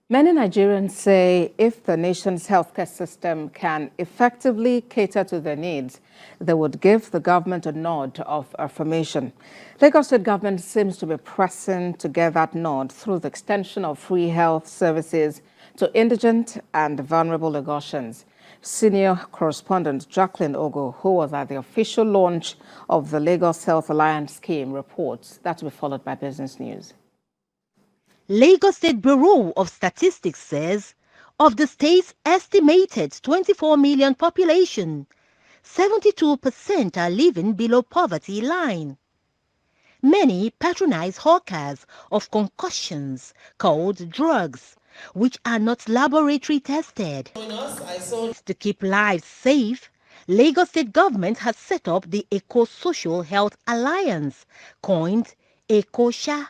Many Nigerians say if the nation's healthcare system can effectively cater to their needs, they would give the government a nod of affirmation. Lagos State government seems to be pressing to get that nod through the extension of free health services to indigent and vulnerable Lagosians. Senior correspondent Jacqueline Ogo, who was at the official launch of the Lagos Health Alliance scheme, reports. That will be followed by business news. Lagos State Bureau of Statistics says of the state's estimated 24 million population, 72% are living below poverty line. Many patronize hawkers of concoctions called drugs, which are not laboratory tested. To keep lives safe, Lagos State government has set up the Eco-Social Health Alliance, coined EcoSha,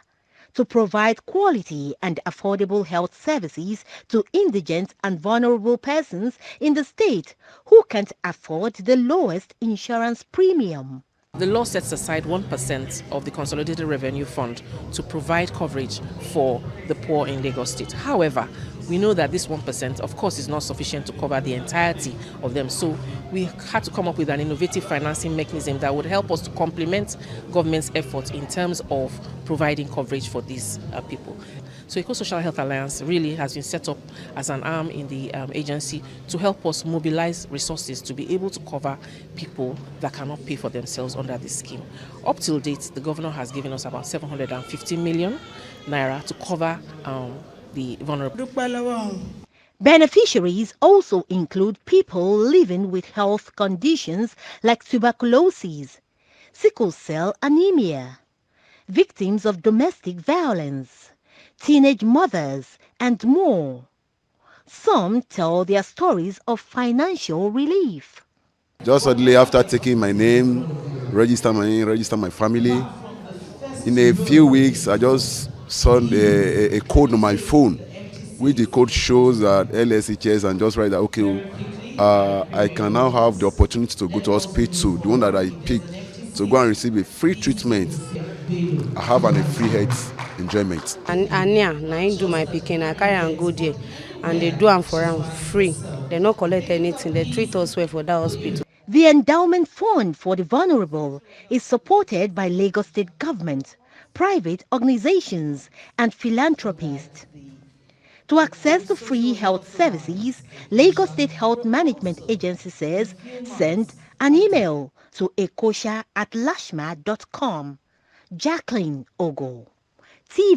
to provide quality and affordable health services to indigent and vulnerable persons in the state who can't afford the lowest insurance premium. The law sets aside 1% of the Consolidated Revenue Fund to provide coverage for the poor in Lagos State. However, we know that this 1%, of course, is not sufficient to cover the entirety of them. So we had to come up with an innovative financing mechanism that would help us to complement government's efforts in terms of providing coverage for these people. So Eco-Social Health Alliance really has been set up as an arm in the agency to help us mobilize resources to be able to cover people that cannot pay for themselves under this scheme. Up till date, the governor has given us about 750 million naira to cover the vulnerable. Beneficiaries also include people living with health conditions like tuberculosis, sickle cell anemia, victims of domestic violence, teenage mothers, and more. Some tell their stories of financial relief. Just suddenly after taking my name, register my family, in a few weeks I just saw a code on my phone, which the code shows that LSHS, and just write that, okay, I can now have the opportunity to go to hospital, the one that I picked, to go and receive a free treatment. I have a free health enjoyment. And now I do my picking, I carry and go there, and they do them for them free. They don't collect anything. They treat us well for that hospital. The Endowment Fund for the Vulnerable is supported by Lagos State government, private organizations, and philanthropists. To access the free health services, Lagos State Health Management Agency says send an email to ekosha@lashma.com. Jacqueline Ogo, TV.